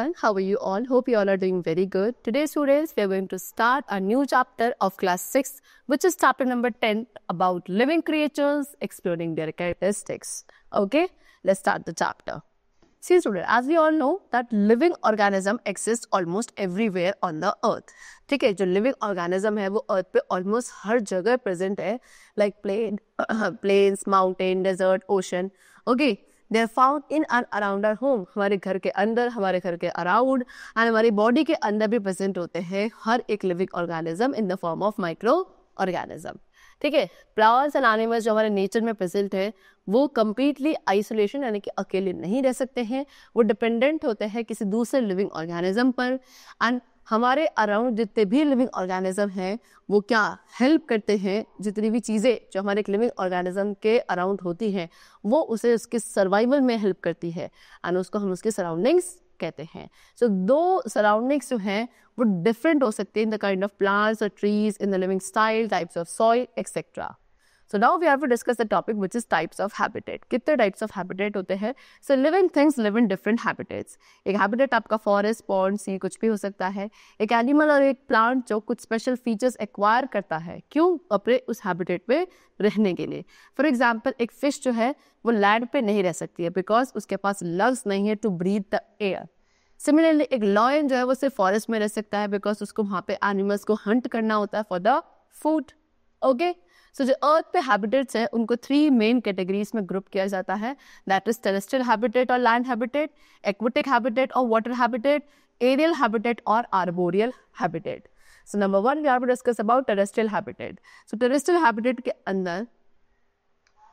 everyone, how are you all? Hope you all are doing very good. Today students, we are going to start a new chapter of class 6, which is chapter number 10 about living creatures, exploring their characteristics. Okay, let's start the chapter. See students, as we all know that living organism exists almost everywhere on the earth. ठीक है, जो living organism है वो earth पे almost हर जगह present है, like plains, mountain, desert, ocean. Okay, they are found in and around our home. हमारे घर के अंदर, हमारे घर के around, and हमारी body के अंदर भी present होते हैं हर एक living organism in the form of microorganism. ठीक है, प्लांट्स एंड एनिमल्स जो हमारे नेचर में प्रेजेंट है वो कम्प्लीटली आइसोलेशन यानी कि अकेले नहीं रह सकते हैं, वो डिपेंडेंट होते हैं किसी दूसरे लिविंग ऑर्गेनिज्म पर. एंड हमारे अराउंड जितने भी लिविंग ऑर्गेनिज्म हैं वो क्या हेल्प करते हैं, जितनी भी चीज़ें जो हमारे एक लिविंग ऑर्गेनिज्म के अराउंड होती हैं वो उसे उसके सर्वाइवल में हेल्प करती है एंड उसको हम उसके सराउंडिंग्स कहते हैं. सो दो सराउंडिंग्स जो हैं वो डिफरेंट हो सकते हैं in the kind of plants और trees, in the living style, types of soil etcetera. So now we have to discuss the topic which is types of habitat. कितने types of habitat होते हैं? So living things live in different habitats. एक habitat आपका forest, pond, sea कुछ भी हो सकता है. एक animal और एक plant जो कुछ special features acquire करता है. क्यों? अपने उस habitat पे रहने के लिए. For example, एक fish जो है वो land पे नहीं रह सकती है because उसके पास lungs नहीं है to breathe the air. Similarly, एक lion जो है वो सिर्फ forest में रह सकता है because उसको वहाँ पे animals को hunt करना होता है for the food. Okay? So जो अर्थ पे हैबिटेट्स हैं उनको 3 मेन कैटेगरीज में ग्रुप किया जाता है. दैट इज टेरेस्ट्रियल हैबिटेट और लैंड हैबिटेट, एक्वेटिक हैबिटेट और वाटर हैबिटेट, एरियल हैबिटेट और arboreal habitat. So number 1 we are to discuss about terrestrial habitat. So terrestrial habitat के अंदर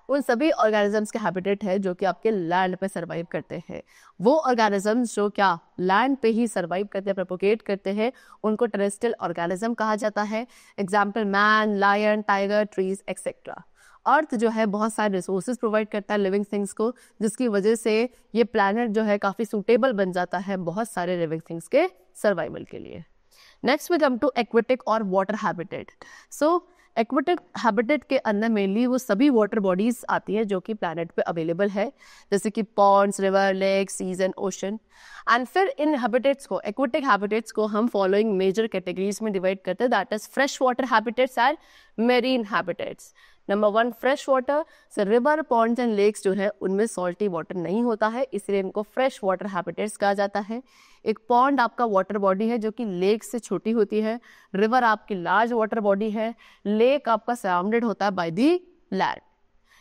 उन सभी ऑर्गेनिजम्स के हैबिटेट है जो कि आपके लैंड पे सर्वाइव करते हैं. वो ऑर्गेनिजम्स जो क्या लैंड पे ही सर्वाइव करते हैं, प्रोपोगेट करते हैं, उनको टेरेस्ट्रियल ऑर्गेनिज्म कहा जाता है. Example man, lion, tiger, trees etcetera. Earth जो है बहुत सारे रिसोर्सेज प्रोवाइड करता है लिविंग थिंग्स को, जिसकी वजह से ये प्लैनेट जो है काफ़ी सूटेबल बन जाता है बहुत सारे लिविंग थिंग्स के सर्वाइवल के लिए. Next we come to aquatic और water habitat. So aquatic habitat के अंदर मेनली वो सभी वाटर बॉडीज आती हैं जो कि प्लैनेट पे अवेलेबल है, जैसे कि ponds, river, lake, seas and ocean. And फिर इन हैबिटेट्स को, एक्वेटिक हैबिटेट्स को हम फॉलोइंग मेजर कैटेगरीज में डिवाइड करते हैं. That is fresh water habitats and marine habitats. Number 1 fresh water. So river, ponds and lakes जो है उनमें सॉल्टी वाटर नहीं होता है, इसलिए इनको फ्रेश वाटर हैबिटेट्स कहा जाता है. एक पॉन्ड आपका वाटर बॉडी है जो कि लेक से छोटी होती है. रिवर आपकी लार्ज वाटर बॉडी है. लेक आपका सराउंडेड होता है by the land.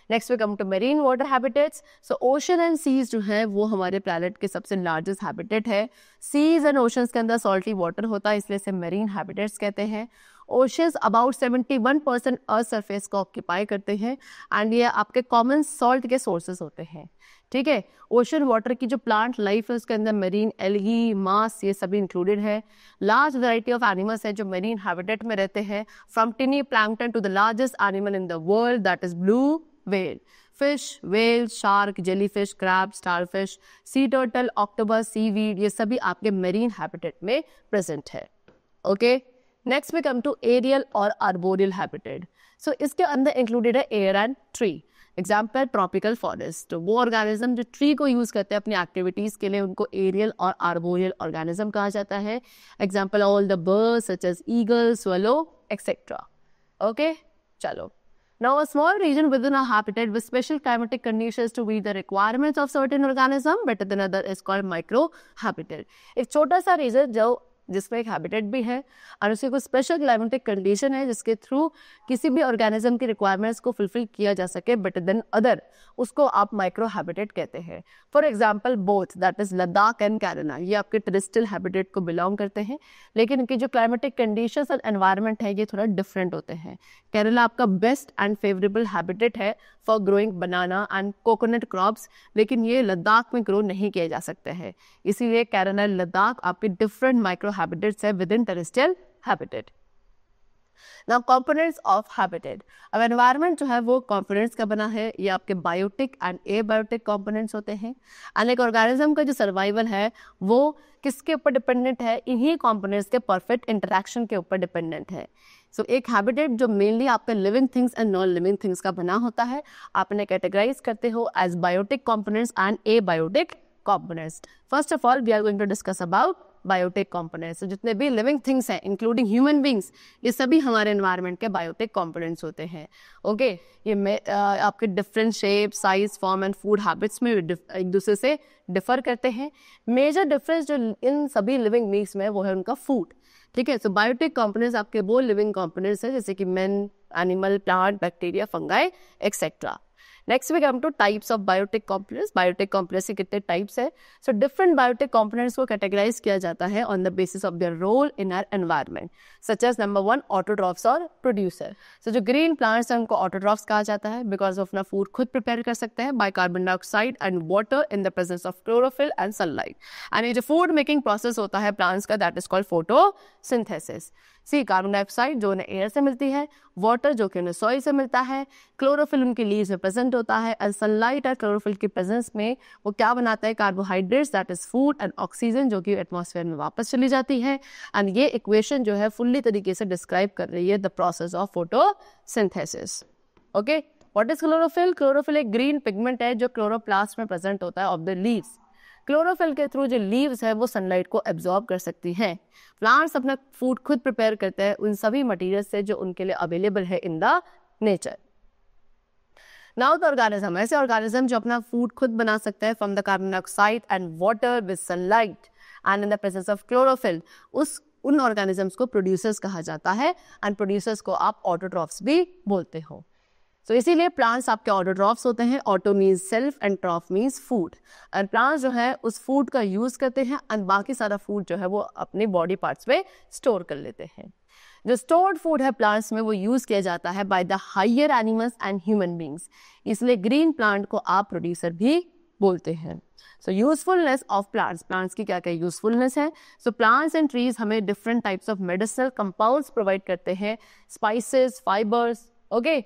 Next we come to marine water habitats. So ocean and seas जो है वो हमारे प्लैनेट के सबसे लार्जेस्ट हैबिटेट है. सीज एंड ओशंस के अंदर सॉल्टी वाटर होता है, इसलिए इसे मेरीन हैबिटेट्स कहते हैं. ओशंस अबाउट 71% अर्थ सरफेस को ऑक्यूपाई करते हैं एंड ये आपके कॉमन सॉल्ट के सोर्सेज होते हैं. ठीक है, ओशन वाटर की जो प्लांट लाइफ है उसके अंदर मेरीन एल्गी, मास ये सभी इंक्लूडेड है. लार्ज वैरायटी ऑफ एनिमल्स है जो मेरीन हैबिटेट में रहते हैं, from tiny plankton to the largest animal in the world that is blue whale. Fish, whale, shark, jellyfish, crab, starfish, sea turtle, octopus, seaweed ये सभी आपके marine habitat में present है. Okay, next we come to aerial और arboreal habitat. So इसके अंदर included है air and tree. Example tropical forest. तो वो ऑर्गेनिज्म जो ट्री को यूज करते हैं अपनी एक्टिविटीज के लिए उनको एरियल और आर्बोरियल ऑर्गेनिज्म कहा जाता है. Example all the birds such as eagle, swallow etcetera. Okay, चलो. Now, a small region within a habitat with special climatic conditions to meet the requirements of certain organism better than other is called microhabitat. एक छोटा सा reason जो जिसमें एक habitat भी है और उसकी कुछ स्पेशल क्लाइमेटिक कंडीशन है जिसके थ्रू किसी भी ऑर्गेनिज्म की रिक्वायरमेंट्स को फुलफिल किया जा सके बेटर देन अदर, उसको आप माइक्रो हैबिटेट कहते हैं. For example both that is Ladakh and Kerala, ये आपके टेरेस्ट्रियल हैबिटेट को बिलोंग करते हैं, लेकिन इनकी जो क्लाइमेटिक कंडीशंस और एनवायरनमेंट है ये थोड़ा डिफरेंट होते हैं. केरला आपका बेस्ट एंड फेवरेबल हैबिटेट है for growing banana and coconut crops, लेकिन ये लद्दाख में ग्रो नहीं किए जा सकते हैं, इसीलिए केरला, लद्दाख आपके डिफरेंट माइक्रो हैबिटेट्स है with in terrestrial habitat. Now components of habitat. अब एनवायरनमेंट जो है वो कंपोनेंट्स का बना है, ये आपके बायोटिक एंड एबायोटिक कंपोनेंट्स होते हैं. एंड एक ऑर्गेनिज्म का जो सर्वाइवल है वो किसके ऊपर डिपेंडेंट है, इन्हीं कंपोनेंट्स के परफेक्ट इंटरेक्शन के ऊपर डिपेंडेंट है. सो एक हैबिटेट जो मेनली आपके living things and non living things का बना होता है, आप इन्हें कैटेगराइज करते हो as biotic components and abiotic components. First of all, we are going to discuss about biotic components. जितने भी लिविंग थिंग्स हैं इंक्लूडिंग ह्यूमन बींग्स, ये सभी हमारे एनवायरनमेंट के बायोटिक कॉम्पोनेंट्स होते हैं. ओके, ये आपके different shape, size, form and food habits में एक दूसरे से डिफर करते हैं. मेजर डिफरेंस जो इन सभी लिविंग बींग्स में वो है उनका फूड. ठीक है, सो बायोटिक कॉम्पोनेंट्स आपके वो लिविंग कॉम्पोनेंट्स हैं जैसे कि man, animal, plant, bacteria, fungi etcetera. Next we come to types of biotic components. Biotic components के कितने टाइप्स है? सो डिफरेंट बायोटिक कॉम्पोनेंट्स को कैटेगराइज किया जाता है on the basis of their role in our environment, such as number 1 autotrophs और producer. So जो green plants हैं उनको ऑटोट्रॉफ्स कहा जाता है बिकॉज अपना फूड खुद प्रिपेयर कर सकते हैं by carbon dioxide and water in the presence of chlorophyll and sunlight. And ये जो फूड मेकिंग प्रोसेस होता है प्लांट्स का, that is called photosynthesis. See carbon dioxide जो उन्हें एयर से मिलती है, वाटर जो कि उन्हें सॉइल से मिलता है, क्लोरोफिल उनकी लीव्स में प्रेजेंट होता है, एंड सनलाइट और क्लोरोफिल की प्रेजेंस में वो क्या बनाता है? Carbohydrates, that is food, and oxygen जो कि एटमॉस्फेयर में वापस चली जाती है. एंड ये इक्वेशन जो है फुल्ली तरीके से डिस्क्राइब कर रही है the process of photosynthesis. Okay, what is chlorophyll? Chlorophyll एक ग्रीन पिगमेंट है जो क्लोरोप्लास्ट में प्रेजेंट होता है ऑफ द लीव्स. क्लोरोफिल के थ्रू जो लीव्स है वो सनलाइट को एब्जॉर्ब कर सकती हैं. प्लांट्स अपना फूड खुद प्रिपेयर करते हैं उन सभी मटेरियल से जो उनके लिए अवेलेबल है in the nature. Now the organism, ऐसे ऑर्गेनिज्म जो अपना फूड खुद बना सकते हैं from the carbon dioxide and water with sunlight and in the presence of chlorophyll, उन ऑर्गेनिजम्स को प्रोड्यूसर्स कहा जाता है. एंड प्रोड्यूसर्स को आप ऑटोट्रॉफ्स भी बोलते हो. तो इसीलिए प्लांट्स आपके ऑटोट्रॉफ्स होते हैं. Auto means self and ट्रॉफ means food. And plants जो है उस फूड का यूज करते हैं एंड बाकी सारा फूड जो है वो अपने बॉडी पार्ट्स में स्टोर कर लेते हैं. जो स्टोर्ड फूड है प्लांट्स में वो यूज किया जाता है by the higher animals and human beings. इसलिए ग्रीन प्लांट को आप प्रोड्यूसर भी बोलते हैं. So usefulness of plants, plants की क्या क्या यूजफुलनेस है? सो प्लांट्स एंड ट्रीज हमें different types of medicinal compounds provide करते हैं, स्पाइसेस, फाइबर्स. ओके,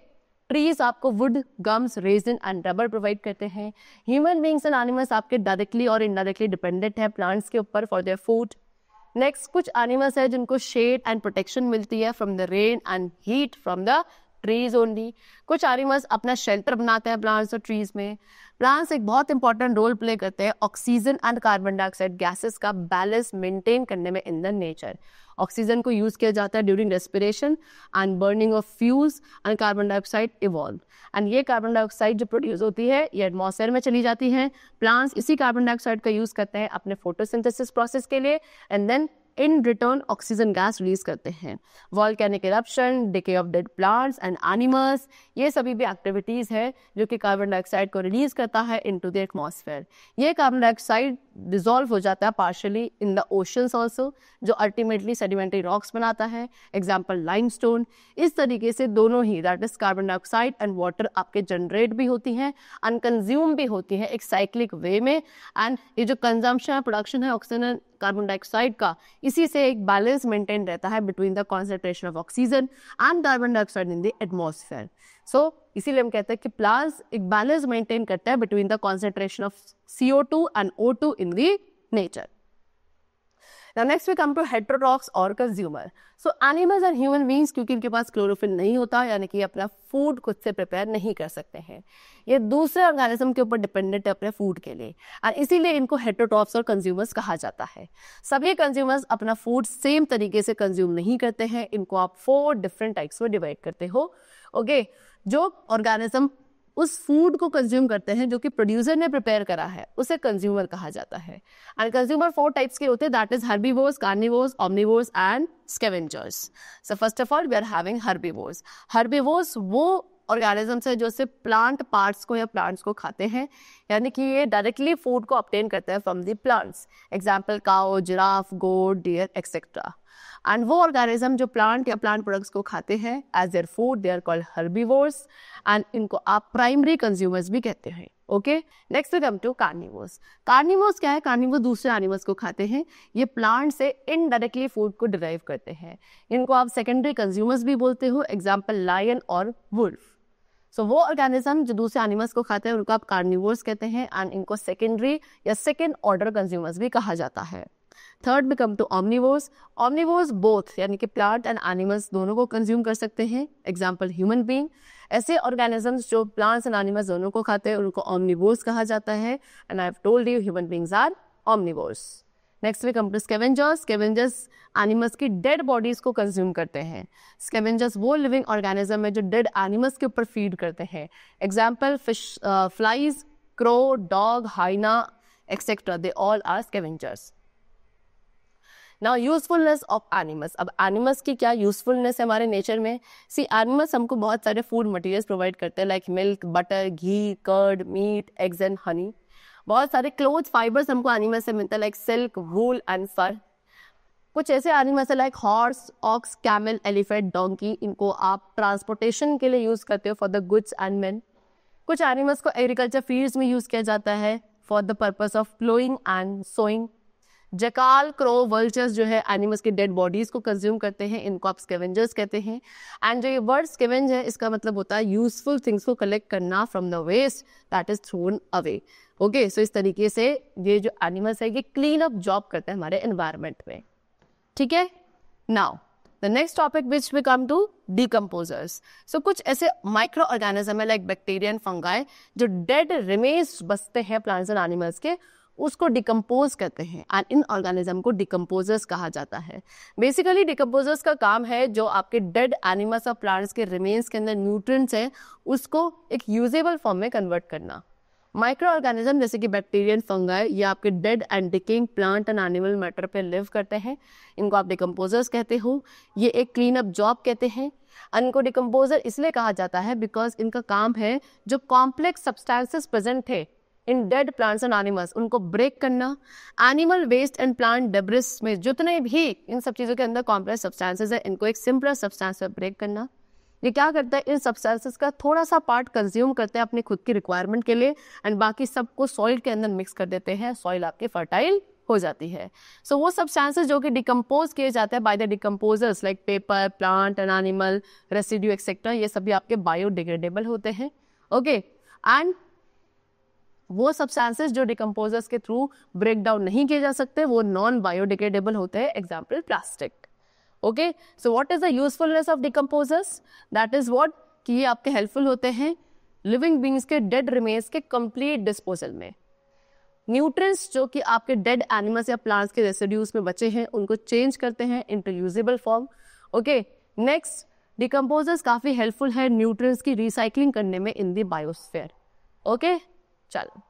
ट्रीज आपको wood, gums, resin and rubber provide करते हैं. ह्यूमन बींग्स एंड एनिमल्स आपके डायरेक्टली और इनडायरेक्टली डिपेंडेंट है प्लांट्स के ऊपर फॉर देयर फूड. नेक्स्ट, कुछ एनिमल्स है जिनको शेड एंड प्रोटेक्शन मिलती है from the rain and heat from the trees only. कुछ एनिमल्स अपना शेल्टर बनाते हैं प्लांट्स और ट्रीज में. प्लांट्स एक बहुत इंपॉर्टेंट रोल प्ले करते हैं oxygen and carbon dioxide gases का बैलेंस मेंटेन करने में इन द नेचर. ऑक्सीजन को यूज किया जाता है during respiration and burning of fuels and carbon dioxide evolve. And ये कार्बन डाइऑक्साइड जो प्रोड्यूस होती है ये एटमॉस्फेयर में चली जाती है. प्लांट्स इसी कार्बन डाइऑक्साइड का यूज करते हैं अपने फोटोसिंथेसिस प्रोसेस के लिए and then in return oxygen gas release करते हैं. Volcanic eruption, decay of dead plants and animals, ये सभी भी एक्टिविटीज है जो कि कार्बन डाइऑक्साइड को रिलीज करता है इनटू द एटमॉस्फेयर. ये कार्बन डाइऑक्साइड डिसॉल्व हो जाता है partially in the oceans also, जो अल्टीमेटली सेडिमेंट्री रॉक्स बनाता है, एग्जाम्पल लाइमस्टोन. इस तरीके से दोनों ही that is carbon dioxide and water आपके जनरेट भी होती हैं एंड कंज्यूम भी होती हैं एक साइक्लिक वे में. एंड ये जो कंजम्पशन प्रोडक्शन है ऑक्सीजन कार्बन डाइऑक्साइड का, इसी से एक बैलेंस मेंटेन रहता है between the concentration of oxygen and carbon dioxide in the atmosphere. So इसीलिए हम कहते हैं कि प्लांट्स एक बैलेंस मेंटेन करते हैं between the concentration of CO2 and O2 in the nature. Now next we come to heterotrophs और consumer. So animals and human beings क्योंकि इनके पास क्लोरोफिल नहीं होता, यानी कि अपना फूड खुद से प्रिपेयर नहीं कर सकते हैं, ये दूसरे ऑर्गेनिज्म के ऊपर डिपेंडेंट है अपने फूड के लिए, और इसीलिए इनको हेटेरोट्रॉफ्स और कंज्यूमर्स कहा जाता है. सभी कंज्यूमर्स अपना फूड सेम तरीके से कंज्यूम नहीं करते हैं, इनको आप 4 डिफरेंट टाइप्स में डिवाइड करते हो. ओके, जो ऑर्गेनिज्म उस फूड को कंज्यूम करते हैं जो कि प्रोड्यूसर ने प्रिपेयर करा है, उसे कंज्यूमर कहा जाता है. एंड कंज्यूमर 4 टाइप्स के होते हैं, that is herbivores, carnivores, omnivores and scavengers. So first of all we are having herbivores. Herbivores वो ऑर्गेनिजम्स है जो सिर्फ प्लांट पार्ट्स को या प्लांट्स को खाते हैं, यानी कि ये डायरेक्टली फूड को ऑब्टेन करते हैं from the plants, example cow, giraffe, goat, deer etcetera. And वो ऑर्गेनिज्म जो प्लांट या प्लांट प्रोडक्ट्स को खाते हैं as their food, they are called herbivores, and इनको आप प्राइमरी कंज्यूमर्स भी कहते हैं. Okay, next we come to carnivores. Carnivores क्या है? कार्निवोर दूसरे एनिमल्स को खाते हैं, ये प्लांट से इनडायरेक्टली फूड को डिराइव करते हैं, इनको आप सेकेंडरी कंज्यूमर्स भी बोलते हो, एग्जाम्पल लायन और वुल्फ. सो वो ऑर्गेनिज्म जो दूसरे एनिमल्स को खाते हैं उनको आप कार्निवोर्स कहते हैं, एंड इनको सेकेंडरी या सेकेंड ऑर्डर कंज्यूमर्स भी कहा जाता है. थर्ड में come to omnivores. Omnivores both यानी कि प्लांट एंड एनिमल्स दोनों को कंज्यूम कर सकते हैं. Example human being. ऐसे ऑर्गेनिजम्स जो प्लांट्स एंड एनिमल्स दोनों को खाते हैं उनको ऑमनिवोर्स कहा जाता है. And I have told you human beings are omnivores. Next में come to scavengers. Scavengers animals की डेड बॉडीज को कंज्यूम करते हैं. स्कैवेंजर्स वो लिविंग ऑर्गेनिज्म है जो डेड एनिमल्स के ऊपर फीड करते हैं. Example fish, flies, crow, dog, hyena etcetera, they all are scavengers. Now usefulness of animals. अब एनिमल्स की क्या यूजफुलनेस है हमारे नेचर में. सी एनिमल्स हमको बहुत सारे फूड मटेरियल्स प्रोवाइड करते हैं like milk, butter, ghee, curd, meat, eggs and honey. बहुत सारे क्लोथ फाइबर्स हमको एनिमल से मिलता है like silk, wool and fur. कुछ ऐसे एनिमल्स है like horse, ox, camel, elephant, donkey. इनको आप ट्रांसपोर्टेशन के लिए यूज करते हो for the goods and men. कुछ एनिमल्स को एग्रीकल्चर फील्ड्स में यूज किया जाता है for the purpose of ploughing and sowing. Jackal, crow, vultures जो है एनिमल्स की डेड बॉडीज को कंज्यूम करते हैं. इनको आप स्कैवेंजर्स कहते हैं. एंड जो ये वर्ड स्कैवेंज है इसका मतलब होता है यूजफुल थिंग्स को कलेक्ट करना from the waste that is thrown away. Okay, so इस तरीके से ये जो एनिमल्स है ये क्लीन अप जॉब करते हैं हमारे एनवायरनमेंट में. ठीक है. Now the next topic which we come to decomposers. So कुछ ऐसे माइक्रो ऑर्गेनिज्म है लाइक बैक्टीरिया एंड फंगाई जो डेड रिमेन्स बचते हैं प्लांट्स एंड एनिमल्स के, उसको डिकम्पोज करते हैं. एंड इन ऑर्गेनिज्म को डिकम्पोजर्स कहा जाता है. बेसिकली डिकम्पोजर्स का काम है जो आपके डेड एनिमल्स और प्लांट्स के रिमेन्स के अंदर न्यूट्रिएंट्स है उसको एक यूजेबल फॉर्म में कन्वर्ट करना. माइक्रो ऑर्गेनिज्म जैसे कि बैक्टीरिया एंड फंगाई ये आपके dead and decaying plant and animal matter पे लिव करते हैं. इनको आप डिकम्पोजर्स कहते हो. ये एक क्लीन अप जॉब कहते हैं. इनको डिकम्पोजर इसलिए कहा जाता है बिकॉज इनका काम है जो कॉम्प्लेक्स सब्सटेंसेस प्रेजेंट थे in dead plants and animals उनको ब्रेक करना. Animal waste and plant debris में जितने भी इन सब चीज़ों के अंदर कॉम्प्लेक्स सब्सटेंसेस है इनको एक सिंपलर सब्सटेंस में ब्रेक करना. ये क्या करता है इन सब्सटेंसेस का थोड़ा सा पार्ट कंज्यूम करते हैं अपने खुद की रिक्वायरमेंट के लिए एंड बाकी सबको सॉइल के अंदर मिक्स कर देते हैं. सॉइल आपकी फर्टाइल हो जाती है. सो वो सब्सटेंसेस जो कि डिकम्पोज किए जाते हैं by the decomposers like paper, plant and animal residue etcetera, ये सभी आपके बायोडिग्रेडेबल होते हैं. ओके, एंड वो सब्सटेंसेस जो डिकम्पोजर्स के थ्रू ब्रेक डाउन नहीं किए जा सकते वो नॉन बायोडिग्रेडेबल होते हैं. Example plastic. Okay, so what is the usefulness of decomposers. That is what कि ये आपके हेल्पफुल होते हैं लिविंग बींग्स के डेड रिमेन्स के कंप्लीट डिस्पोजल में. न्यूट्रिएंट्स जो कि आपके डेड एनिमल्स या प्लांट्स के रेसिड्यूज में बचे हैं उनको चेंज करते हैं into usable form. Okay, next decomposers काफी हेल्पफुल है न्यूट्रिएंट्स की रिसाइकलिंग करने में इन द बायोस्फीयर. ओके, चलो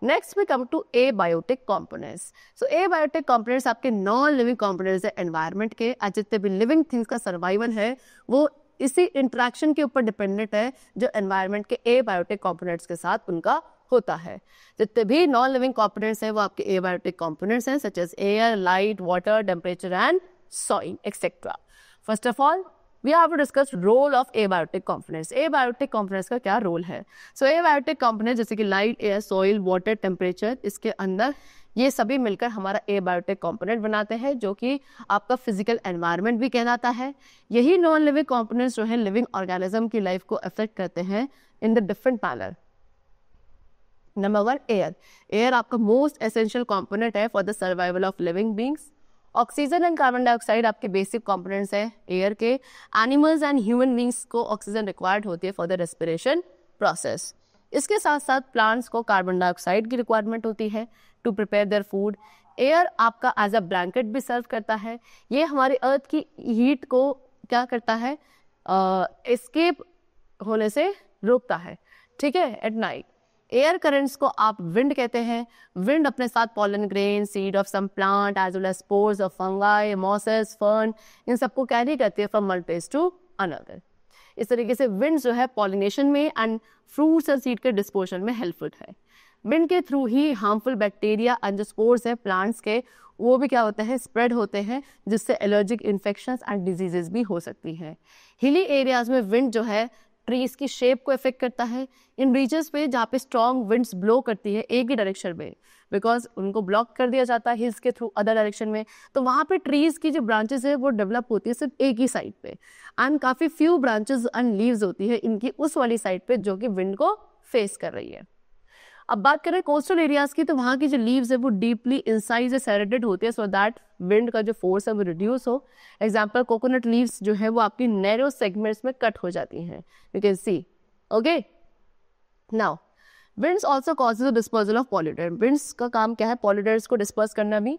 next we come to abiotic components. So abiotic components आपके नॉन लिविंग कंपोनेंट्स है एनवायरनमेंट के. जितने भी लिविंग थिंग्स का सर्वाइवल है वो इसी इंटरेक्शन के ऊपर डिपेंडेंट है जो एनवायरनमेंट के एबायोटिक कंपोनेंट्स के साथ उनका होता है. जितने भी नॉन लिविंग कंपोनेंट्स हैं वो आपके एबायोटिक कंपोनेंट्स हैं such as air, light, water, temperature and soil etcetera. First of all we have to discuss role of abiotic components. Abiotic components का क्या रोल है. So abiotic components जैसे कि light, air, soil, water, temperature, इसके अंदर ये सभी मिलकर हमारा एबायोटिक कंपोनेंट बनाते हैं जो कि आपका फिजिकल एनवायरनमेंट भी कहलाता है. यही नॉन लिविंग कंपोनेंट्स जो है लिविंग ऑर्गेनिज्म की लाइफ को अफेक्ट करते हैं in the different manner. Number 1 air. Air आपका मोस्ट एसेंशियल कंपोनेंट है for the survival of living beings. Oxygen and carbon dioxide आपके बेसिक कंपोनेंट्स है एयर के. एनिमल्स एंड ह्यूमन बींग्स को ऑक्सीजन रिक्वायर्ड होती है फॉर द रेस्पिरेशन प्रोसेस. इसके साथ साथ प्लांट्स को कार्बन डाइऑक्साइड की रिक्वायरमेंट होती है to prepare their food. Air आपका एज अ ब्लैंकेट भी सर्व करता है. ये हमारी अर्थ की हीट को क्या करता है, एस्केप होने से रोकता है. ठीक है. एट नाइट एयर करंट्स को आप विंड कहते हैं. विंड अपने साथ pollen grain, seed of some plant as well as spores of fungi, mosses, fern, इन सबको कैरी करती है from one place to another. इस तरीके से विंड जो है पॉलिनेशन में एंड फ्रूट्स और सीड के डिस्पोजल में हेल्पफुल है. विंड के थ्रू ही हार्मफुल बैक्टीरिया एंड जो स्पोर्स है प्लांट्स के वो भी क्या होते हैं, स्प्रेड होते हैं, जिससे एलर्जिक इन्फेक्शंस एंड डिजीजेस भी हो सकती हैं. हिली एरियाज में विंड जो है ट्रीज की शेप को इफेक्ट करता है. इन रीजन्स पे जहाँ पे स्ट्रॉन्ग विंड्स ब्लो करती है एक ही डायरेक्शन में, बिकॉज उनको ब्लॉक कर दिया जाता है हिल्स के थ्रू अदर डायरेक्शन में, तो वहाँ पे ट्रीज की जो ब्रांचेस है वो डेवलप होती है सिर्फ एक ही साइड पे एंड काफी फ्यू ब्रांचेस एंड लीव्स होती है इनकी उस वाली साइड पे जो कि विंड को फेस कर रही है. अब बात करें कोस्टल एरियाज की, तो वहाँ की जो लीव्स है वो डीपली इनसाइड से सेरेटेड होती है, सो दैट विंड का जो फोर्स है वो रिड्यूस हो। एग्जाम्पल, कोकोनट लीव्स जो है वो आपकी नैरो सेगमेंट्स में कट हो जाती हैं, you can see. Okay, now winds also causes the dispersal of pollutant. Winds का काम क्या है? पॉल्यूटेंट्स को डिस्पर्स करना भी।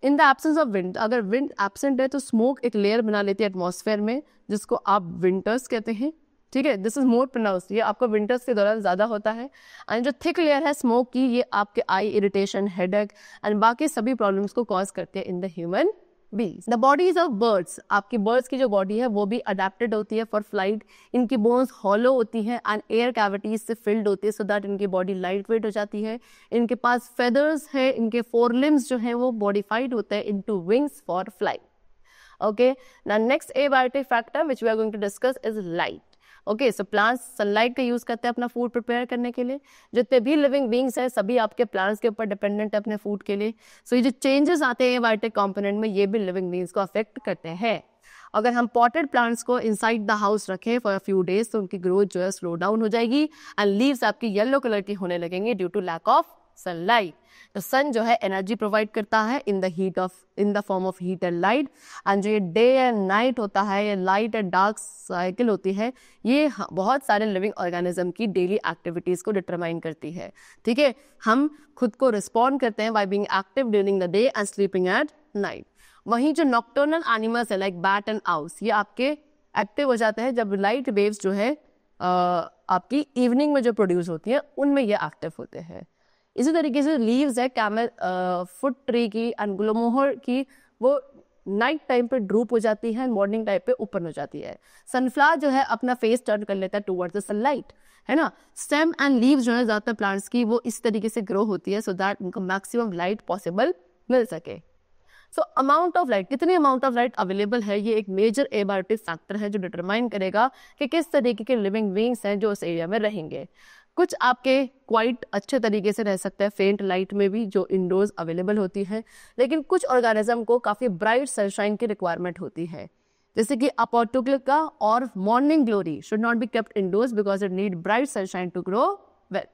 In the absence of wind, अगर विंड एब्सेंट है तो स्मोक एक लेयर बना लेती है एटमॉस्फेयर में, जिसको आप विंटर्स कहते हैं। ठीक है, दिस इज मोर प्रोनाउंस्ड, ये आपको विंटर्स के दौरान ज़्यादा होता है। एंड जो थिक लेयर है स्मोक की, ये आपके आई इरिटेशन, हेडेक एंड बाकी सभी प्रॉब्लम्स को कॉज करते हैं in the human beings. The bodies of birds, आपकी बर्ड्स की जो बॉडी है वो भी अडेप्टेड होती है फॉर फ्लाइट। इनकी बोन्स हॉलो होती हैं एंड एयर कैविटीज से फिल्ड होती है, सो दैट इनकी बॉडी लाइट वेट हो जाती है। इनके पास फेदर्स है, इनके फोर लिम्स जो हैं वो मॉडिफाइड होते हैं into wings for flight. Okay, now next abiotic factor which we are going to discuss is light. Okay, so plants sunlight का यूज करते हैं अपना फूड प्रिपेयर करने के लिए। जितने भी लिविंग बींग्स हैं सभी आपके प्लांट्स के ऊपर डिपेंडेंट है अपने फूड के लिए। सो ये जो चेंजेस आते हैं एबायोटिक कंपोनेंट में, ये भी लिविंग बींग्स को अफेक्ट करते हैं। अगर हम पॉटेड प्लांट्स को इनसाइड द हाउस रखें फॉर अ फ्यू डेज, तो उनकी ग्रोथ जो है स्लो डाउन हो जाएगी एंड लीव्स आपकी येलो कलर की होने लगेंगे due to lack of sunlight. तो सन जो है एनर्जी प्रोवाइड करता है in the form of heat and light. And जो ये डे एंड नाइट होता है, ये लाइट एंड डार्क साइकिल होती है, ये बहुत सारे लिविंग ऑर्गेनिज्म की डेली एक्टिविटीज को डिटरमाइन करती है। ठीक है, हम खुद को रिस्पॉन्ड करते हैं by being active during the day and sleeping at night. वहीं जो नॉक्टर्नल एनिमल्स है लाइक बैट एंड आउस, ये आपके एक्टिव हो जाते हैं जब लाइट वेव्स जो है आपकी इवनिंग में जो प्रोड्यूस होती है उनमें ये एक्टिव होते हैं। इसी तरीके से लीव्स है कैमल फुट ट्री की एंड ग्लोमोहर की, वो नाइट टाइम पे ड्रूप हो जाती है, मॉर्निंग टाइम पे ओपन हो जाती है। सनफ्लावर जो है अपना फेस टर्न कर लेता है टुवर्ड्स द सनलाइट, है ना। स्टेम एंड लीव्स जो है ज्यादातर प्लांट्स की वो इस तरीके से ग्रो होती है सो दैट उनको मैक्सिमम लाइट पॉसिबल मिल सके। सो अमाउंट ऑफ लाइट, कितनी अमाउंट ऑफ लाइट अवेलेबल है, ये एक मेजर एबायोटिक फैक्टर है जो डिटरमाइन करेगा कि किस तरीके के लिविंग बीइंग्स हैं जो उस एरिया में रहेंगे। कुछ आपके क्वाइट अच्छे तरीके से रह सकते हैं फेंट लाइट में भी जो इंडोर्स अवेलेबल होती है, लेकिन कुछ ऑर्गेनिज्म को काफ़ी ब्राइट सनशाइन की रिक्वायरमेंट होती है, जैसे कि अपोर्टुगलिका और morning glory should not be kept indoors because it need bright sunshine to grow well.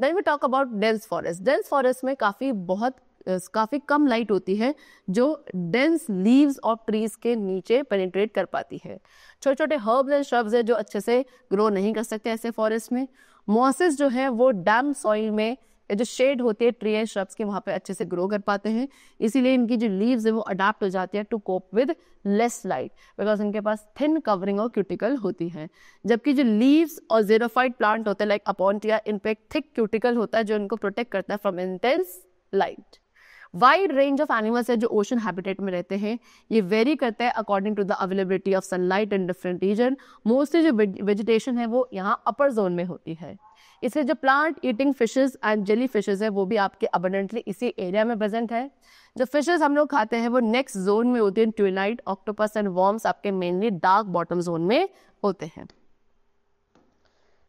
Then we talk about dense forest. Dense forest में काफ़ी कम लाइट होती है जो डेंस लीव्स और ट्रीज के नीचे पेनिट्रेट कर पाती है। छोटे छोटे हर्ब्स एंड श्रब्स है जो अच्छे से ग्रो नहीं कर सकते ऐसे फॉरेस्ट में। मॉसेस जो है वो डैम सॉइल में जो शेड होती है ट्री एंड श्रब्स की, वहाँ पे अच्छे से ग्रो कर पाते हैं, इसीलिए इनकी जो लीव्स है वो अडाप्ट हो जाती है to cope with less light because इनके पास थिन कवरिंग और क्यूटिकल होती है। जबकि जो लीव्स और ज़ेरोफाइट प्लांट होते हैं लाइक अपोन्टिया, इन पे थिक क्यूटिकल होता है जो इनको प्रोटेक्ट करता है from intense light. Wide range of animals है जो ओशन हैबिटेट में रहते हैं, ये वेरी करता है according to the availability of sunlight in different region. Mostly जो वेजिटेशन है वो यहाँ अपर जोन में होती है, इसलिए जो plant eating fishes and jelly fishes है वो भी आपके अबंडेंटली इसी एरिया में प्रेजेंट है। जो फिशेस हम लोग खाते हैं वो नेक्स्ट जोन में होती है, ट्विलाइट, ऑक्टोपस एंड वर्म्स आपके मेनली डार्क बॉटम जोन में होते हैं।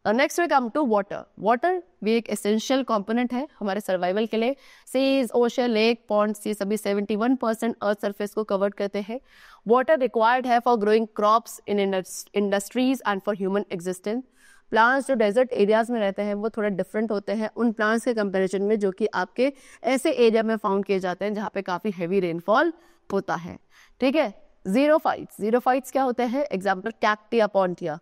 Next we come to water. Water भी एक एसेंशियल कंपोनेंट है हमारे सर्वाइवल के लिए। सीज, ओशन, लेक, पॉन्ड्स, ये सभी 71% अर्थ सरफेस को कवर करते हैं। वाटर रिक्वायर्ड है for growing crops in industries and for human existence. Plants जो डेजर्ट एरियाज में रहते हैं वो थोड़ा डिफरेंट होते हैं उन प्लांट्स के कंपैरिजन में जो कि आपके ऐसे एरिया में फाउंड किए जाते हैं जहाँ पे काफ़ी हैवी रेनफॉल होता है। ठीक है, ज़ीरोफाइट्स क्या होते हैं? एग्जाम्पल कैक्टी, अपोन्टिया,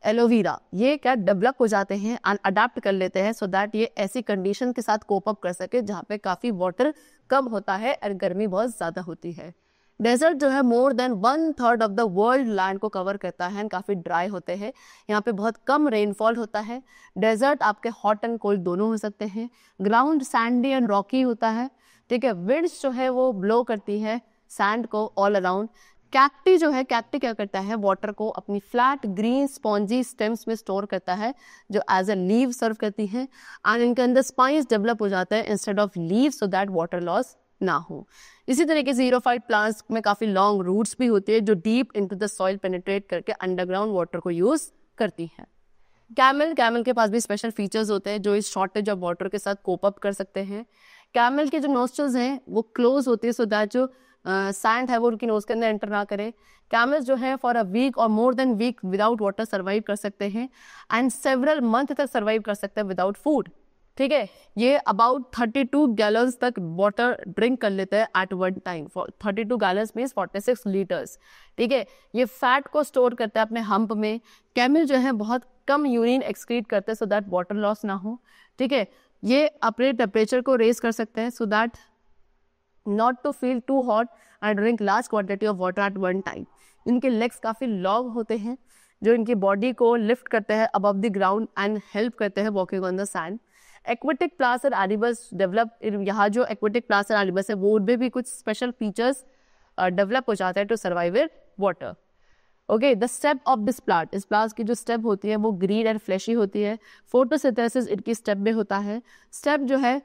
एलोवेरा, ये क्या डेवलप हो जाते हैं एंड अडाप्ट कर लेते हैं सो दैट ये ऐसी कंडीशन के साथ कोप अप कर सके जहाँ पे काफ़ी वाटर कम होता है और गर्मी बहुत ज़्यादा होती है। डेजर्ट जो है more than 1/3 of the world land को कवर करता है, काफ़ी ड्राई होते हैं, यहाँ पे बहुत कम रेनफॉल होता है। डेजर्ट आपके हॉट एंड कोल्ड दोनों हो सकते हैं। ग्राउंड सैंडी एंड रॉकी होता है। ठीक है, विंड्स जो है वो ब्लो करती है सैंड को ऑल अराउंड। कैक्टी जो है, कैक्टी क्या करता है? वाटर को अपनी फ्लैट ग्रीन स्पॉन्जी स्टेम्स में स्टोर करता है जो एज अ लीव सर्व करती है एंड इनके अंदर स्पाइस डेवलप हो जाता है instead of leave so that water loss ना हो। इसी तरीके से ज़ीरोफाइट प्लांट्स में काफ़ी लॉन्ग रूट्स भी होती है जो deep into the soil penetrate करके अंडरग्राउंड वाटर को यूज़ करती है। कैमल के पास भी स्पेशल फीचर्स होते हैं जो इस शॉर्टेज ऑफ वाटर के साथ कोप अप कर सकते हैं। कैमल के जो नोस्ट्रल्स हैं वो क्लोज होती है सो दैट जो सैंड है वो उनकी नोज के अंदर एंटर ना करे। कैमल्स जो है फॉर अ वीक और more than week without water survive कर सकते हैं एंड सेवरल मंथ तक सर्वाइव कर सकते हैं विदाउट फूड। ठीक है, ये अबाउट 32 गैलन्स तक वाटर ड्रिंक कर लेते हैं at one time. 32 gallons means 46 litres. ठीक है, ये फैट को स्टोर करते हैं अपने हम्प में. कैमल जो है बहुत कम यूरिन एक्सक्रीट करते हैं सो दैट वाटर लॉस ना हो. ठीक है, ये अपने टेम्परेचर को रेज कर सकते हैं so that not to feel too hot and drink large quantity of water at one time. इनके लेग्स काफ़ी लॉन्ग होते हैं जो इनकी बॉडी को लिफ्ट करते हैं above the ground and help करते हैं walking on the sand. Aquatic plants and animals develop, यहाँ जो एक्वेटिक प्लांट्स एंड एनिमल्स है वो उनमें भी कुछ स्पेशल फीचर्स डेवलप हो जाते हैं to survive in water. Okay, the stem of this plant, इस प्लांट की जो स्टेप होती है वो ग्रीन एंड फ्लैशी होती है. फोटोसिंथेसिस इनकी स्टेप में होता है. स्टेप जो है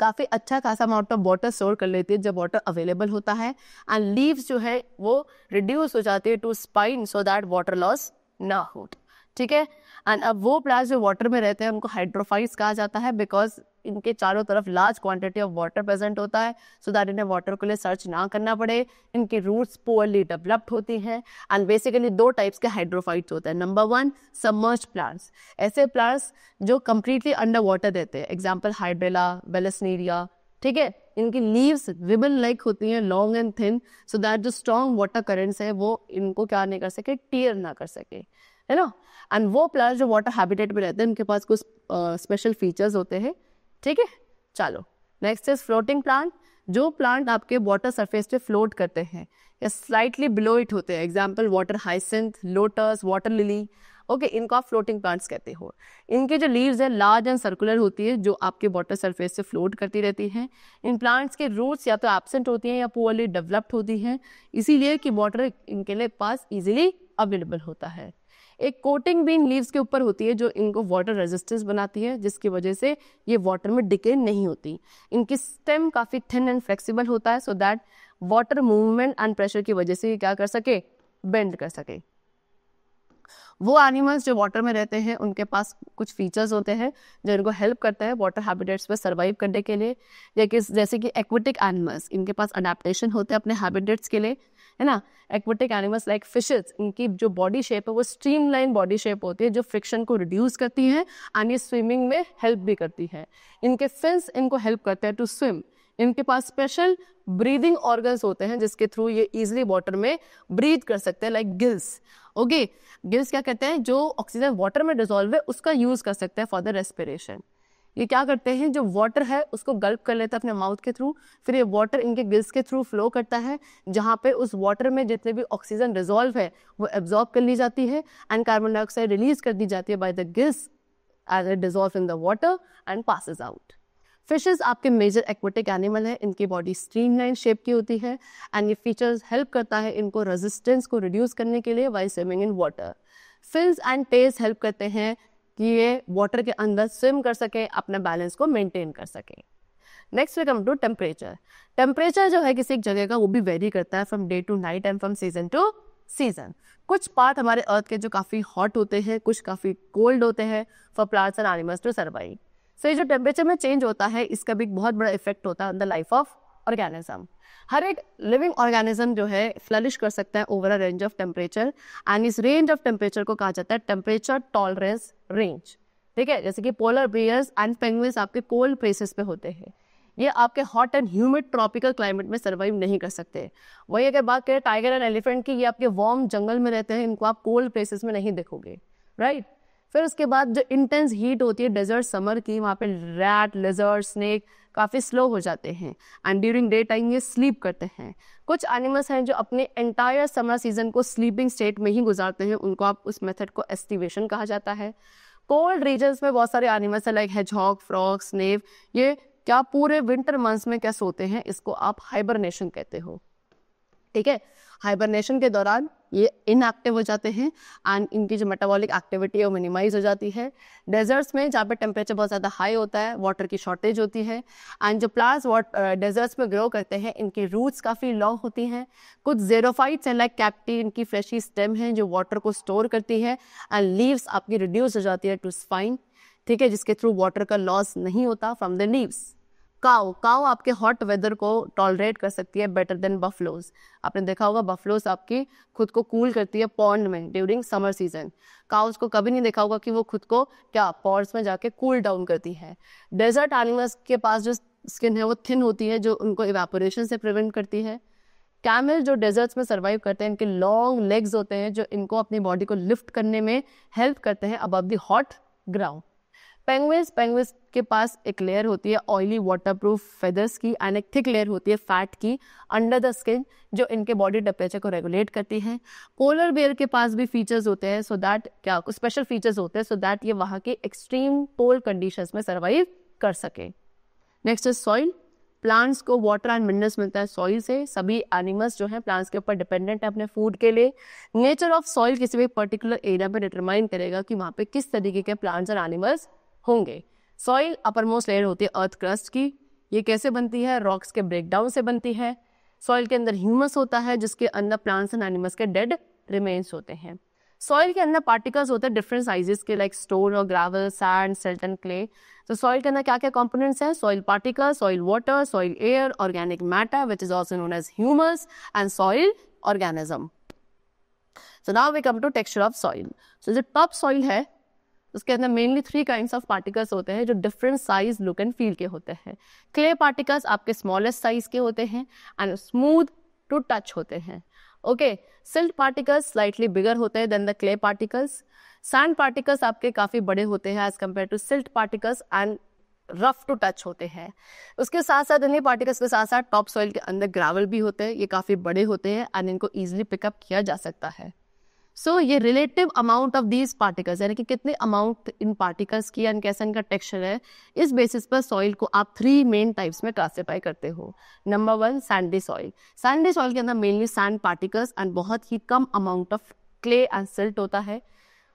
काफ़ी अच्छा खासा अमाउंट ऑफ वाटर स्टोर कर लेती है जब वाटर अवेलेबल होता है. एंड लीव्स जो है वो रिड्यूस हो जाती है to spine so that water loss ना हो. ठीक है, एंड अब वो प्लांट्स जो वाटर में रहते हैं उनको हाइड्रोफाइट्स कहा जाता है बिकॉज इनके चारों तरफ large quantity of water present होता है सो दैट इन्हें वाटर के लिए सर्च ना करना पड़े. इनकी रूट्स पुअरली डेवलप्ड होती हैं. एंड बेसिकली दो टाइप्स के हाइड्रोफाइट्स होते हैं. नंबर 1 सबमर्ज प्लांट्स, ऐसे प्लांट्स जो कम्प्लीटली अंडर वाटर रहते हैं. Example hydrilla, vallisneria. ठीक है, इनकी लीव्स रिबन लाइक होती हैं, long and thin, so that जो स्ट्रॉन्ग वाटर करेंट्स है वो इनको क्या नहीं कर सके, टीयर ना कर सके, है ना. एंड वो प्लांट्स जो वाटर हैबिटेट में रहते हैं उनके पास कुछ स्पेशल फीचर्स होते हैं. ठीक है, चलो नेक्स्ट इज फ्लोटिंग प्लांट. जो प्लांट आपके वाटर सरफेस पे फ्लोट करते हैं या स्लाइटली बिलो इट होते हैं. Example water hyacinth, lotus, water lily. Okay, इनको आप फ्लोटिंग प्लांट्स कहते हो. इनके जो लीव्स है लार्ज एंड सर्कुलर होती है जो आपके वाटर सरफेस से फ्लोट करती रहती हैं. इन प्लांट्स के रूट्स या तो एब्सेंट होती हैं या पुअरली डेवलप्ड होती हैं, इसीलिए कि वाटर इनके लिए पास इजीली अवेलेबल होता है. एक कोटिंग भी इन लीव्स के ऊपर होती है जो इनको वाटर रेजिस्टेंस बनाती है जिसकी वजह से ये वाटर में डिके नहीं होती. इनकी स्टेम काफ़ी थिन एंड फ्लेक्सिबल होता है सो that water movement and pressure की वजह से ये क्या कर सके, बेंड कर सके. वो एनिमल्स जो वाटर में रहते हैं उनके पास कुछ फीचर्स होते हैं जो इनको हेल्प करते हैं वाटर हैबिटेट्स में सर्वाइव करने के लिए. जैसे कि एक्वेटिक एनिमल्स, इनके पास अडेप्टेशन होते हैं अपने हैबिटेट्स के लिए, है ना. एक्वेटिक एनिमल्स लाइक फिशेस, इनकी जो बॉडी शेप है वो स्ट्रीमलाइन बॉडी शेप होती है जो फ्रिक्शन को रिड्यूस करती है एंड ये स्विमिंग में हेल्प भी करती है. इनके फिन्स इनको हेल्प करते हैं टू स्विम. इनके पास स्पेशल ब्रीदिंग ऑर्गन्स होते हैं जिसके थ्रू ये इजीली वाटर में ब्रीथ कर सकते हैं, लाइक गिल्स. ओके, गिल्स क्या कहते हैं, जो ऑक्सीजन वाटर में डिसॉल्व है उसका यूज कर सकते हैं फॉर द रेस्पिरेशन. ये क्या करते हैं, जो वाटर है उसको गल्प कर लेते हैं अपने माउथ के थ्रू, फिर ये वाटर इनके गिल्स के थ्रू फ्लो करता है जहाँ पे उस वाटर में जितने भी ऑक्सीजन डिसॉल्व है वो एब्जॉर्ब कर ली जाती है एंड कार्बन डाइऑक्साइड रिलीज कर दी जाती है by the gills as it dissolve in the water and passes out. Fishes आपके मेजर एक्वेटिक एनिमल है. इनकी बॉडी स्ट्रीमलाइन शेप की होती है एंड ये फीचर्स हेल्प करता है इनको रेजिस्टेंस को रिड्यूस करने के लिए while swimming in water. Fins and tails help करते हैं कि ये वाटर के अंदर स्विम कर सके, अपने बैलेंस को मेंटेन कर सके. Next we come to temperature. Temperature जो है किसी एक जगह का वो भी वेरी करता है from day to night and from season to season. कुछ पार्ट हमारे अर्थ के जो काफ़ी हॉट होते हैं, कुछ काफ़ी कोल्ड होते हैं for plants and animals to survive. So ये जो टेम्परेचर में चेंज होता है इसका भी एक बहुत बड़ा इफेक्ट होता है on the life of organism. हर एक लिविंग ऑर्गेनिज्म जो है फ्लरिश कर सकता है over a range of temperature and इस रेंज ऑफ टेम्परेचर को कहा जाता है टेम्परेचर टॉलरेंस रेंज. ठीक है, जैसे कि पोलर बियर्स एंड पेंगुइन्स आपके कोल्ड प्लेसेस पे होते हैं. ये आपके hot and humid tropical climate में सर्वाइव नहीं कर सकते. वही अगर बात करें टाइगर एंड एलिफेंट की, ये आपके वार्म जंगल में रहते हैं, इनको आप कोल्ड प्लेसेस में नहीं देखोगे, राइट. फिर उसके बाद जो इंटेंस हीट होती है डेजर्ट समर की, वहाँ पे रैट, लिजर्ड, स्नेक काफ़ी स्लो हो जाते हैं एंड ड्यूरिंग डे टाइम ये स्लीप करते हैं. कुछ एनिमल्स हैं जो अपने एंटायर समर सीजन को स्लीपिंग स्टेट में ही गुजारते हैं, उनको आप उस मेथड को एस्टिवेशन कहा जाता है. कोल्ड रीजन्स में बहुत सारे एनिमल्स हैं लाइक हेजहॉग, फ्रॉग, स्नेक, ये क्या पूरे विंटर मंथ्स में क्या सोते हैं, इसको आप हाइबरनेशन कहते हो. ठीक है, हाइबरनेशन के दौरान ये इनएक्टिव हो जाते हैं एंड इनकी जो मेटाबॉलिक एक्टिविटी है वो मिनिमाइज हो जाती है. डेजर्ट्स में जहाँ पे टेम्परेचर बहुत ज़्यादा हाई होता है, वाटर की शॉर्टेज होती है एंड जो प्लांट्स डेजर्ट्स में ग्रो करते हैं इनकी रूट्स काफ़ी लॉन्ग होती हैं. कुछ ज़ेरोफाइट्स हैं लाइक कैक्टी, इनकी फ्लैशी स्टेम है जो वाटर को स्टोर करती है एंड लीव्स आपकी रिड्यूस हो जाती है टू स्पाइन. ठीक है, जिसके थ्रू वाटर का लॉस नहीं होता फ्रॉम द लीव्स. काउ आपके हॉट वेदर को टॉलरेट कर सकती है बेटर देन बफलोज। आपने देखा होगा बफलोज आपकी खुद को कूल करती है पॉन्ड में ड्यूरिंग समर सीजन। काउस को कभी नहीं देखा होगा कि वो खुद को क्या पॉन्ड्स में जाके कूल डाउन करती है। डेजर्ट एनिमल्स के पास जो स्किन है वो थिन होती है, जो उनको इवेपोरेशन से प्रिवेंट करती है। कैमल जो डेजर्ट्स में सर्वाइव करते हैं, इनके लॉन्ग लेग्स होते हैं जो इनको अपनी बॉडी को लिफ्ट करने में हेल्प करते हैं above the hot ground. Penguins के पास एक लेयर होती है ऑयली वाटरप्रूफ फेदर्स की एंड एक थिक लेयर होती है फैट की अंडर द स्किन, जो इनके बॉडी टेम्परेचर को रेगुलेट करती है। पोलर बेयर के पास भी फीचर्स होते हैं सो दैट क्या स्पेशल फीचर्स होते हैं सो दैट ये वहाँ के एक्सट्रीम पोल कंडीशंस में सर्वाइव कर सके। Next is soil. प्लांट्स को वाटर एंड मिनरल्स मिलता है सॉइल से। सभी एनिमल्स जो हैं प्लांट्स के ऊपर डिपेंडेंट है अपने फूड के लिए। नेचर ऑफ सॉइल किसी भी पर्टिकुलर एरिया में डिटरमाइन करेगा कि वहाँ पे किस तरीके के प्लांट्स और एनिमल्स होंगे। सॉइल अपर मोस्ट लेयर होती है अर्थ क्रस्ट की। ये कैसे बनती है? रॉक्स के ब्रेकडाउन से बनती है। सॉइल के अंदर ह्यूमस होता है जिसके अंदर प्लांट्स एंड एनिमल्स के डेड रिमेन्स होते हैं। सॉइल के अंदर पार्टिकल्स होते हैं डिफरेंट साइजेस के, लाइक स्टोन और gravel, sand, silt and clay. तो सॉइल के अंदर क्या क्या कंपोनेंट्स हैं? Soil particle, soil water, soil air, organic matter which is also known as humus and soil organism. So now we come to texture of soil. So जो top soil है उसके अंदर मेनली 3 काइंड्स ऑफ पार्टिकल्स होते हैं जो different size, look and feel के होते हैं। क्ले पार्टिकल्स आपके स्मॉलेस्ट साइज के होते हैं एंड स्मूथ टू टच होते हैं। Okay, silt particles slightly bigger होते हैं than the clay particles. Sand particles आपके काफी बड़े होते हैं as compare to silt particles and rough to touch होते हैं। उसके साथ साथ इन्हीं पार्टिकल्स के साथ साथ टॉप सॉइल के अंदर ग्रेवल भी होते हैं। ये काफी बड़े होते हैं एंड इनको इजिली पिकअप किया जा सकता है। सो ये relative amount of these particles, यानी कि कितने अमाउंट इन पार्टिकल्स की एंड कैसा इनका टेक्सचर है, इस बेसिस पर सॉइल को आप 3 मेन टाइप्स में क्लासिफाई करते हो। Number 1 sandy soil. Sandy soil के अंदर मेनली सैंड पार्टिकल्स एंड बहुत ही कम amount of clay and silt होता है।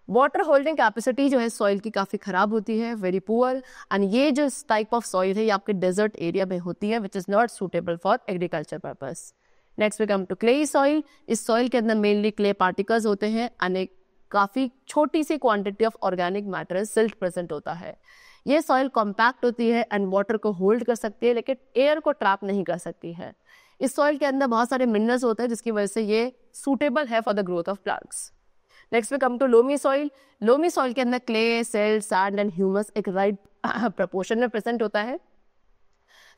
वाटर होल्डिंग कैपेसिटी जो है सॉइल की काफ़ी ख़राब होती है, वेरी पुअर, एंड ये जो टाइप ऑफ सॉइल है ये आपके डेजर्ट एरिया में होती है which is not suitable for agriculture purpose. Next we come to clayey soil. इस सॉइल के अंदर मेनली क्ले पार्टिकल्स होते हैं एंड एक काफ़ी छोटी सी quantity of organic matter silt present होता है। ये सॉइल कॉम्पैक्ट होती है एंड वाटर को होल्ड कर सकती है लेकिन एयर को ट्रैप नहीं कर सकती है। इस सॉइल के अंदर बहुत सारे मिनरल्स होते हैं जिसकी वजह से ये सूटेबल है for the growth of plants. Next we come to loamy soil. Loamy soil के अंदर clay, silt, sand and humus एक राइट प्रपोर्शन में प्रेजेंट होता है।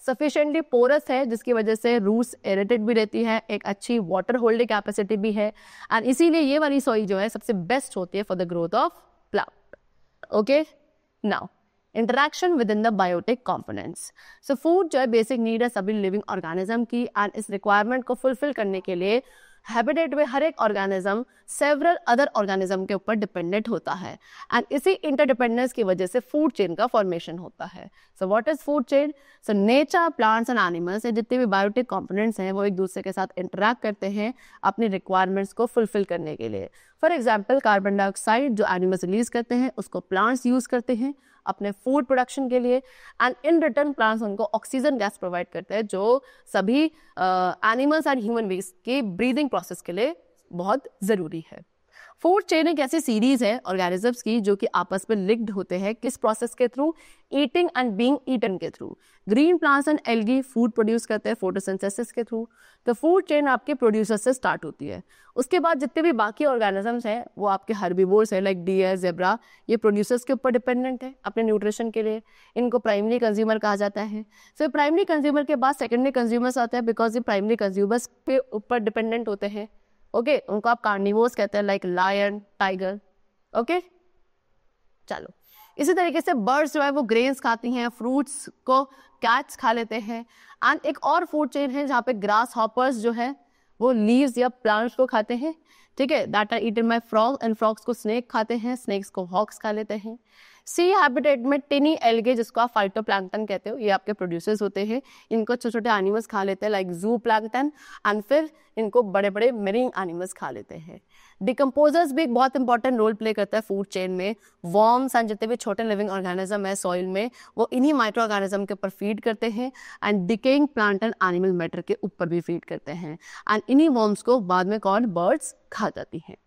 सफिशिएंटली पोरस है जिसकी वजह से रूट्स एरेटेड भी रहती है, एक अच्छी वाटर होल्डिंग कैपेसिटी भी है एंड इसीलिए ये वाली सॉइल जो है सबसे बेस्ट होती है for the growth of plant. Okay, now interaction within the biotic components. So food जो है बेसिक नीड है सभी लिविंग ऑर्गेनिज्म की एंड इस रिक्वायरमेंट को फुलफिल करने के लिए हैबिटेट में हर एक ऑर्गेनिज्म सेवरल अदर ऑर्गेनिज्म के ऊपर डिपेंडेंट होता है एंड इसी इंटरडिपेंडेंस की वजह से फूड चेन का फॉर्मेशन होता है। So what is food chain? So nature, plants and animals, जितने भी बायोटिक कंपोनेंट्स हैं वो एक दूसरे के साथ इंटरैक्ट करते हैं अपनी रिक्वायरमेंट्स को फुलफिल करने के लिए। फॉर एग्जाम्पल कार्बन डाइऑक्साइड जो एनिमल्स रिलीज करते हैं उसको प्लांट्स यूज करते हैं अपने फूड प्रोडक्शन के लिए एंड इन रिटर्न प्लांट्स उनको ऑक्सीजन गैस प्रोवाइड करते हैं जो सभी एनिमल्स एंड ह्यूमन बीइंग्स के ब्रीदिंग प्रोसेस के लिए बहुत ज़रूरी है। फूड चेन एक ऐसी सीरीज है ऑर्गेनिजम्स की जो कि आपस में लिंक्ड होते हैं किस प्रोसेस के through? Eating and being eaten के through. Green plants and algae food produce करते हैं फोटोसिंथेसिस के थ्रू। तो फूड चेन आपके प्रोड्यूसर से स्टार्ट होती है। उसके बाद जितने भी बाकी ऑर्गेनिजम्स हैं वो आपके हर्बीवोर्स हैं लाइक डियर, ज़ेब्रा, ये प्रोड्यूसर्स के ऊपर डिपेंडेंट है अपने न्यूट्रिशन के लिए। इनको प्राइमरी कंज्यूमर कहा जाता है। सो प्राइमरी कंज्यूमर के बाद सेकेंडरी कंज्यूमर्स आते हैं बिकॉज ये प्राइमरी कंज्यूमर्स के ऊपर डिपेंडेंट होते हैं। ओके, उनको आप कार्निवोर्स कहते हैं लाइक लायन, टाइगर। ओके, चलो इसी तरीके से बर्ड्स जो है वो ग्रेन्स खाती हैं, फ्रूट्स को कैट्स खा लेते हैं एंड एक और फूड चेन है जहाँ पे ग्रास हॉपर्स जो है वो लीव्स या प्लांट्स को खाते हैं। ठीक है, that are eaten by frog and frogs को स्नेक खाते हैं, स्नेक्स को हॉक्स खा लेते हैं। सी हैबिटेट में टिनी एल्गे जिसको आप फाइटोप्लैंक्टन कहते हो ये आपके प्रोड्यूसर्स होते हैं। इनको छोटे छोटे एनिमल्स खा लेते हैं लाइक जू प्लैंक्टन एंड फिर इनको बड़े बड़े मेरीन एनिमल्स खा लेते हैं। डिकम्पोजर्स भी एक बहुत इंपॉर्टेंट रोल प्ले करता है फूड चेन में। वॉर्म्स एंड जितने भी छोटे लिविंग ऑर्गेनिज्म है सॉइल में वो इन्हीं माइक्रो ऑर्गेनिज्म के ऊपर फीड करते हैं and decaying plant and animal matter के ऊपर भी फीड करते हैं एंड इन्हीं वॉर्म्स को बाद में कौन? बर्ड्स खा जाती हैं।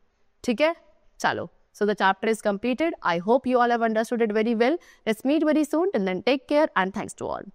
ठीक है, चलो, so the chapter is completed. I hope you all have understood it very well. Let's meet very soon. Till then, take care and thanks to all.